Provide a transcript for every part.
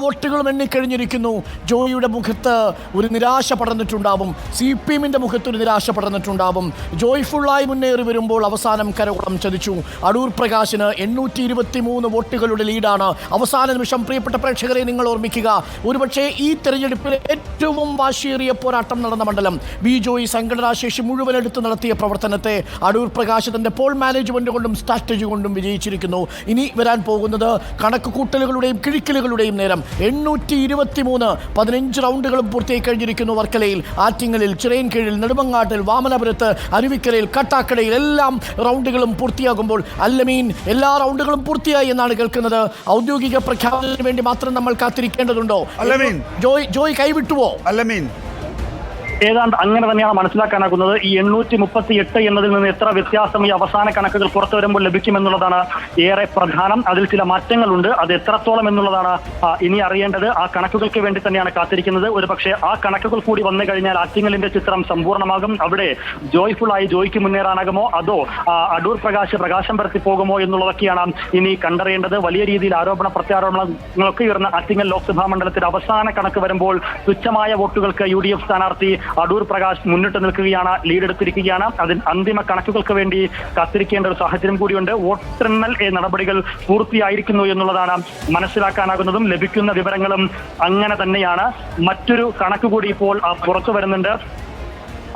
വോട്ടുകളും എണ്ണിക്കഴിഞ്ഞിരിക്കുന്നു. ജോയിയുടെ മുഖത്ത് ഒരു നിരാശ പടർന്നിട്ടുണ്ടാവും, CPM-ന്റെ മുഖത്ത് ഒരു നിരാശ പടർന്നിട്ടുണ്ടാവും. ജോയ് ഫുള്ളായി മുന്നേറി വരുമ്പോൾ അവസാനം കരകുളം ചതിച്ചു. അടൂർ പ്രകാശിന് 823 വോട്ടുകളുടെ ലീഡാണ്. അവസാന നിമിഷം പ്രിയപ്പെട്ട പ്രേക്ഷകരെ നിങ്ങൾ ഓർമ്മിക്കുക, ഒരുപക്ഷെ ഈ തെരഞ്ഞെടുപ്പിൽ ഏറ്റവും വാശിയേറിയ പോരാട്ടം നടന്ന മണ്ഡലം. ജോയ് സംഘടനാശേഷി മുഴുവൻ എടുത്ത് നടത്തിയ പ്രവർത്തനത്തെ അടൂർ പ്രകാശ് തന്റെ പോൾ മാനേജ്മെന്റ് കൊണ്ടും സ്ട്രാറ്റജി കൊണ്ടും വിജയിച്ചിരിക്കുന്നു. ഇനി വരാൻ പോകുന്നത് കണക്ക് കൂട്ടലുകളുടെയും കിഴിക്കലുകളുടെയും നേരം. 823 15 റൗണ്ടുകളും പൂർത്തിയായി കഴിഞ്ഞിരിക്കുന്നു. വർക്കലയിൽ, ആറ്റിങ്ങലിൽ, ചിറയൻകീഴിൽ, നെടുമങ്ങാട്ടിൽ, വാമനപുരത്ത്, അരുവിക്കരയിൽ, കട്ടാക്കടയിൽ എല്ലാം റൗണ്ടുകളും പൂർത്തിയാകുമ്പോൾ അല്ലമീൻ എല്ലാ റൗണ്ടുകളും പൂർത്തിയായി എന്നാണ് കേൾക്കുന്നത്. ഔദ്യോഗിക പ്രഖ്യാപനത്തിന് വേണ്ടി മാത്രം നമ്മൾ കാത്തിരിക്കേണ്ടതുണ്ടോ? ജോയ് കൈവിട്ടുവോ? അല്ലമീൻ ഏതാണ്ട് അങ്ങനെ തന്നെയാണ് മനസ്സിലാക്കാനാകുന്നത്. ഈ 838 എന്നതിൽ നിന്ന് എത്ര വ്യത്യാസം ഈ അവസാന കണക്കുകൾ പുറത്തു വരുമ്പോൾ ലഭിക്കുമെന്നുള്ളതാണ് ഏറെ പ്രധാനം. അതിൽ ചില മാറ്റങ്ങളുണ്ട്, അത് എത്രത്തോളം എന്നുള്ളതാണ് ഇനി അറിയേണ്ടത്. ആ കണക്കുകൾക്ക് വേണ്ടി തന്നെയാണ് കാത്തിരിക്കുന്നത്. ഒരു പക്ഷേ ആ കണക്കുകൾ കൂടി വന്നു കഴിഞ്ഞാൽ ആറ്റിങ്ങലിന്റെ ചിത്രം സമ്പൂർണ്ണമാകും. അവിടെ ജോയ്ഫുള്ളായി ജോയ്ക്ക് മുന്നേറാനാകുമോ അതോ അടൂർ പ്രകാശം പരത്തി പോകുമോ എന്നുള്ളതൊക്കെയാണ് ഇനി കണ്ടറിയേണ്ടത്. വലിയ രീതിയിൽ ആരോപണ പ്രത്യാരോപണങ്ങളൊക്കെ ഉയർന്ന ആറ്റിങ്ങൽ ലോക്സഭാ മണ്ഡലത്തിൽ അവസാന കണക്ക് വരുമ്പോൾ തുച്ഛമായ വോട്ടുകൾക്ക് UDF സ്ഥാനാർത്ഥി അടൂർ പ്രകാശ് മുന്നിട്ട് നിൽക്കുകയാണ്, ലീഡെടുത്തിരിക്കുകയാണ്. അതിൽ അന്തിമ കണക്കുകൾക്ക് വേണ്ടി കാത്തിരിക്കേണ്ട ഒരു സാഹചര്യം കൂടിയുണ്ട്. വോട്ടെണ്ണൽ നടപടികൾ പൂർത്തിയായിരിക്കുന്നു എന്നുള്ളതാണ് മനസ്സിലാക്കാനാകുന്നതും. ലഭിക്കുന്ന വിവരങ്ങളും അങ്ങനെ തന്നെയാണ്. മറ്റൊരു കണക്ക് കൂടി ഇപ്പോൾ പുറത്തു വരുന്നുണ്ട്.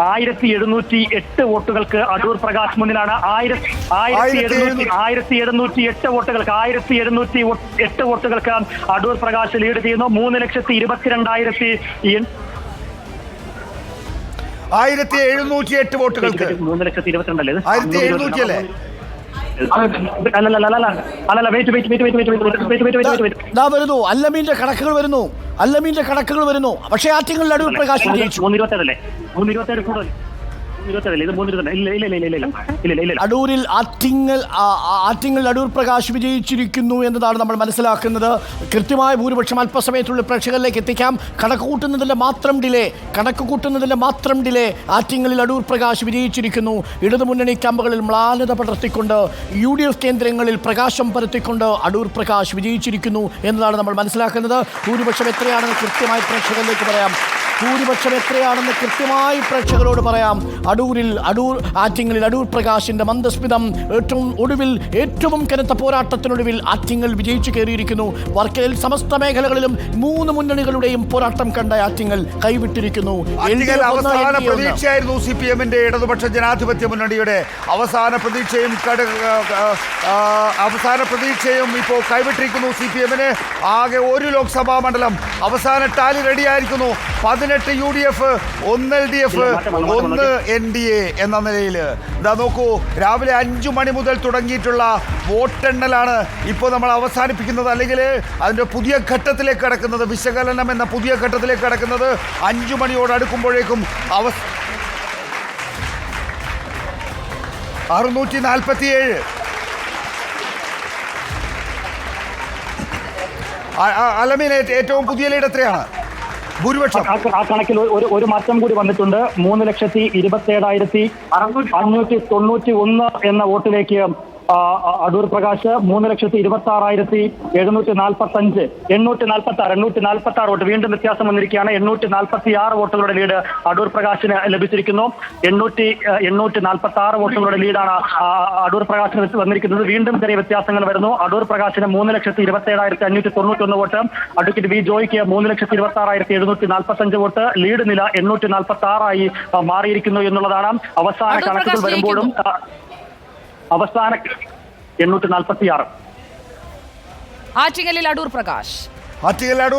1708 വോട്ടുകൾക്ക് അടൂർ പ്രകാശ് മുന്നിലാണ്. 1708 വോട്ടുകൾക്ക് 1708 വോട്ടുകൾക്ക് അടൂർ പ്രകാശ് ലീഡ് ചെയ്യുന്നു. 3,22,000 1708 വോട്ടുകൾക്ക് 3,22,000 അല്ലേ? 1700 അല്ലേ? വരുന്നു അല്ലമീന്റെ കണക്കുകൾ വരുന്നു. പക്ഷേ ആറ്റിങ്ങലിൽ അടൂർ പ്രകാശ് ജയിച്ചു. 327 കൂടുതൽ. അടൂരിൽ ആറ്റിങ്ങൽ അടൂർ പ്രകാശ് വിജയിച്ചിരിക്കുന്നു എന്നതാണ് നമ്മൾ മനസ്സിലാക്കുന്നത്. കൃത്യമായ ഭൂരിപക്ഷം അല്പസമയത്തുള്ള പ്രേക്ഷകരിലേക്ക് എത്തിക്കാം. കണക്ക് കൂട്ടുന്നതിൻ്റെ മാത്രം ഡിലേ ആറ്റിങ്ങലിൽ അടൂർ പ്രകാശ് വിജയിച്ചിരിക്കുന്നു. ഇടതുമുന്നണി ക്യാമ്പുകളിൽ മ്ലാനത പടർത്തിക്കൊണ്ട് UDF കേന്ദ്രങ്ങളിൽ പ്രകാശം പരത്തിക്കൊണ്ട് അടൂർ പ്രകാശ് വിജയിച്ചിരിക്കുന്നു എന്നതാണ് നമ്മൾ മനസ്സിലാക്കുന്നത്. ഭൂരിപക്ഷം എത്രയാണെന്ന് കൃത്യമായി പ്രേക്ഷകരോട് പറയാം. ആറ്റിങ്ങലിൽ അടൂർ പ്രകാശിന്റെ മന്ദസ്മിതം ഏറ്റവും കനത്ത പോരാട്ടത്തിനൊടുവിൽ ആറ്റിങ്ങൽ വിജയിച്ചു കയറിയിരിക്കുന്നു. വർക്കലയിൽ സമസ്ത മേഖലകളിലും 3 മുന്നണികളുടെയും പോരാട്ടം കണ്ട ആറ്റിങ്ങൽ കൈവിട്ടിരിക്കുന്നു. അവസാന പ്രതീക്ഷയായിരുന്നു CPM-ന്റെ ഇടതുപക്ഷ ജനാധിപത്യ മുന്നണിയുടെ അവസാന പ്രതീക്ഷയും ഇപ്പോൾ കൈവിട്ടിരിക്കുന്നു. CPM-ന് ആകെ ഒരു ലോക്സഭാ മണ്ഡലം. അവസാന ടാലി റെഡിയായിരിക്കുന്നു. 18 UDF, 1 LDF, 1 NDA എന്ന നിലയിൽ. ഇതാ നോക്കൂ, രാവിലെ 5 മണി മുതൽ തുടങ്ങിയിട്ടുള്ള വോട്ടെണ്ണലാണ് ഇപ്പോൾ നമ്മൾ അവസാനിപ്പിക്കുന്നത്. അല്ലെങ്കിൽ അതിൻ്റെ പുതിയ ഘട്ടത്തിലേക്ക് കടക്കുന്നത്, വിശകലനം എന്ന പുതിയ ഘട്ടത്തിലേക്ക് കടക്കുന്നത് 5 മണിയോട് അടുക്കുമ്പോഴേക്കും 647. അലമീൻ, ഏറ്റവും പുതിയ ലീഡ് എത്രയാണ്? ഭൂരിപക്ഷം ആ കണക്കിൽ ഒരു മാറ്റം കൂടി വന്നിട്ടുണ്ട്. 3,27,591 എന്ന വോട്ടിലേക്ക് അടൂർ പ്രകാശ് 3,26,745 846 വോട്ട് വീണ്ടും വ്യത്യാസം വന്നിരിക്കുകയാണ്. 846 വോട്ടുകളുടെ ലീഡ് അടൂർ പ്രകാശിന് ലഭിച്ചിരിക്കുന്നു. 846 വോട്ടുകളുടെ ലീഡാണ് അടൂർ പ്രകാശിന് വന്നിരിക്കുന്നത്. വീണ്ടും ചെറിയ വ്യത്യാസങ്ങൾ വരുന്നു. അടൂർ പ്രകാശിന് 3,27,591 വോട്ട്, അഡ്വക്കേറ്റ് ജോയ്ക്ക് 3,26,745 വോട്ട്. ലീഡ് നില 846 മാറിയിരിക്കുന്നു എന്നുള്ളതാണ്. അവസാന കണക്കുകൾ വരുമ്പോഴും 846 ആറ്റിങ്ങലിൽ അടൂർ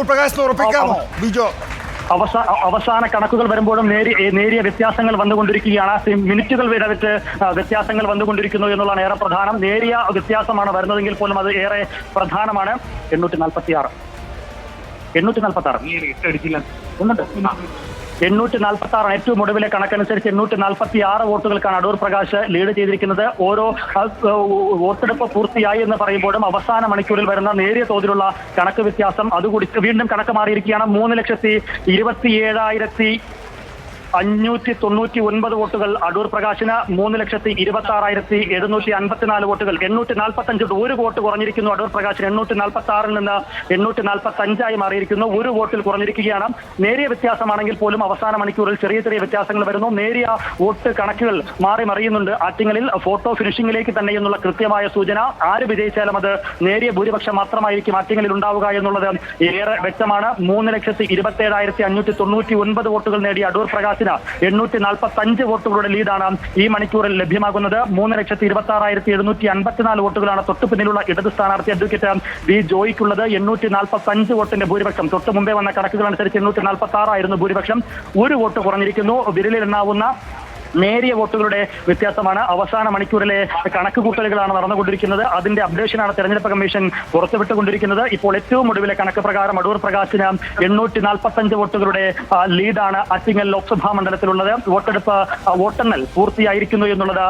പ്രകാശ് ഉറപ്പിക്കാമോ ബിജോ? അവസാന കണക്കുകൾ വരുമ്പോഴും നേരിയ വ്യത്യാസങ്ങൾ വന്നുകൊണ്ടിരിക്കുകയാണ്. മിനിറ്റുകൾ വിടവിട്ട് വ്യത്യാസങ്ങൾ വന്നുകൊണ്ടിരിക്കുന്നു എന്നുള്ളതാണ് ഏറെ പ്രധാനം. നേരിയ വ്യത്യാസമാണ് വരുന്നതെങ്കിൽ പോലും അത് ഏറെ പ്രധാനമാണ്. 846 ഏറ്റവും ഒടുവിലെ കണക്കനുസരിച്ച് 846 വോട്ടുകൾക്കാണ് അടൂർ പ്രകാശ് ലീഡ് ചെയ്തിരിക്കുന്നത്. ഓരോ വോട്ടെടുപ്പ് പൂർത്തിയായി എന്ന് പറയുമ്പോഴും അവസാന മണിക്കൂറിൽ വരുന്ന നേരിയ തോതിലുള്ള കണക്ക് വ്യത്യാസം അതുകൂടി വീണ്ടും കണക്ക് മാറിയിരിക്കുകയാണ്. 3,27,000 599 വോട്ടുകൾ. അടൂർ പ്രകാശിന് 3,26,754 വോട്ടുകൾ. 845 ഒരു വോട്ട് കുറഞ്ഞിരിക്കുന്നു. അടൂർ പ്രകാശിന് 846 നിന്ന് 845 മാറിയിരിക്കുന്നു. ഒരു വോട്ടിൽ കുറഞ്ഞിരിക്കുകയാണ്. നേരിയ വ്യത്യാസമാണെങ്കിൽ പോലും അവസാന മണിക്കൂറിൽ ചെറിയ ചെറിയ വ്യത്യാസങ്ങൾ വരുന്നു. നേരിയ വോട്ട് കണക്കുകൾ മാറി മറിയുന്നുണ്ട്. ആറ്റിങ്ങലിൽ ഫോട്ടോ ഫിനിഷിംഗിലേക്ക് തന്നെ എന്നുള്ള കൃത്യമായ സൂചന. ആര് വിജയിച്ചാലും അത് നേരിയ ഭൂരിപക്ഷം മാത്രമായിരിക്കും ആറ്റിങ്ങലിൽ ഉണ്ടാവുക എന്നുള്ളത് ഏറെ വ്യക്തമാണ്. 3,27,599 വോട്ടുകൾ നേടിയ അടൂർ പ്രകാശിന് 845 വോട്ടുകളുടെ ലീഡാണ് ഈ മണിക്കൂറിൽ ലഭ്യമാകുന്നത്. 3,26,754 വോട്ടുകളാണ് തൊട്ടു പിന്നിലുള്ള ഇടത് സ്ഥാനാർത്ഥി അഡ്വക്കേറ്റ് വി ജോയിക്കുള്ളത്. 845 വോട്ടിന്റെ ഭൂരിപക്ഷം. തൊട്ട് മുമ്പേ വന്ന കണക്കുകൾ അനുസരിച്ച് 846 ആയിരുന്നു ഭൂരിപക്ഷം. ഒരു വോട്ട് കുറഞ്ഞിരിക്കുന്നു. വിരലിലെണ്ണാവുന്ന നേരിയ വോട്ടുകളുടെ വ്യത്യാസമാണ്. അവസാന മണിക്കൂറിലെ കണക്കുകൂട്ടലുകളാണ് നടന്നുകൊണ്ടിരിക്കുന്നത്. അതിന്റെ അപ്ഡേഷനാണ് തെരഞ്ഞെടുപ്പ് കമ്മീഷൻ പുറത്തുവിട്ടുകൊണ്ടിരിക്കുന്നത്. ഇപ്പോൾ ഏറ്റവും ഒടുവിലെ കണക്ക് പ്രകാരം അടൂർ പ്രകാശിന് 845 വോട്ടുകളുടെ ലീഡാണ് ആറ്റിങ്ങൽ ലോക്സഭാ മണ്ഡലത്തിലുള്ളത്. വോട്ടെണ്ണൽ പൂർത്തിയായിരിക്കുന്നു എന്നുള്ളത്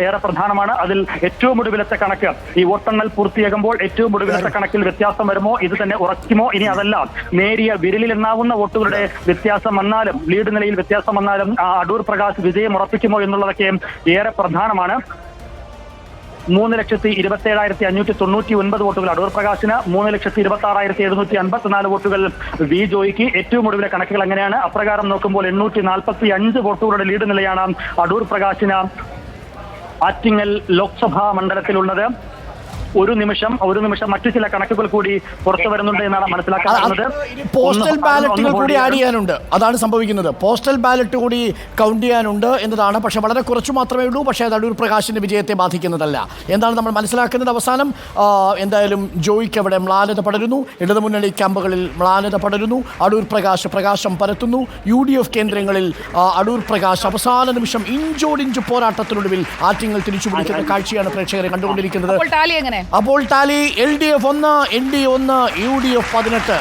ഏറെ പ്രധാനമാണ്. അതിൽ ഏറ്റവും ഒടുവിലത്തെ കണക്ക്, ഈ വോട്ടെണ്ണൽ പൂർത്തിയാകുമ്പോൾ ഏറ്റവും ഒടുവിലത്തെ കണക്കിൽ വ്യത്യാസം വരുമോ, ഇത് തന്നെ ഉറയ്ക്കുമോ, ഇനി അതല്ല നേരിയ വിരലിലെണ്ണാവുന്ന വോട്ടുകളുടെ വ്യത്യാസം വന്നാലും, ലീഡ് നിലയിൽ വ്യത്യാസം വന്നാലും അടൂർ പ്രകാശ് വിജയം ഉറപ്പിക്കുമോ എന്നുള്ളതൊക്കെ ഏറെ പ്രധാനമാണ്. 3,27,599 വോട്ടുകൾ അടൂർ പ്രകാശിന്, 3,26,754 വോട്ടുകൾ വി ജോയിക്ക്. ഏറ്റവും ഒടുവിലെ കണക്കുകൾ അങ്ങനെയാണ്. അപ്രകാരം നോക്കുമ്പോൾ 845 വോട്ടുകളുടെ ലീഡ് നിലയാണ് അടൂർ പ്രകാശിന് ആറ്റിങ്ങൽ ലോക്സഭാ മണ്ഡലത്തിലുള്ളത്. ഒരു നിമിഷം മറ്റു ചില കണക്കുകൾ കൂടി പുറത്തു വരുന്നുണ്ട് എന്നാണ് മനസ്സിലാക്കുന്നത്. പോസ്റ്റൽ ബാലറ്റുകൾ കൂടി ആഡ് ചെയ്യാനുണ്ട്. അതാണ് സംഭവിക്കുന്നത്. പോസ്റ്റൽ ബാലറ്റ് കൂടി കൗണ്ട് ചെയ്യാനുണ്ട് എന്നതാണ്. പക്ഷേ വളരെ കുറച്ചു മാത്രമേ ഉള്ളൂ. പക്ഷേ അത് അടൂർ പ്രകാശിന്റെ വിജയത്തെ ബാധിക്കുന്നതല്ല എന്താണ് നമ്മൾ മനസ്സിലാക്കുന്നത്. അവസാനം എന്തായാലും ജോയിക്ക് അവിടെ മ്ലാനത പടരുന്നു. ഇടതുമുന്നണി ക്യാമ്പുകളിൽ മ്ലാനത പടരുന്നു. അടൂർ പ്രകാശം പരത്തുന്നു. UDF കേന്ദ്രങ്ങളിൽ അടൂർ പ്രകാശ് അവസാന നിമിഷം ഇഞ്ചോടിഞ്ച് പോരാട്ടത്തിനൊടുവിൽ ആറ്റിങ്ങൽ തിരിച്ചുപിടിക്കുന്ന കാഴ്ചയാണ് പ്രേക്ഷകരെ കണ്ടുകൊണ്ടിരിക്കുന്നത്. അപ്പോൾ ടാലി LDF 1, NDA 1, UDF 18.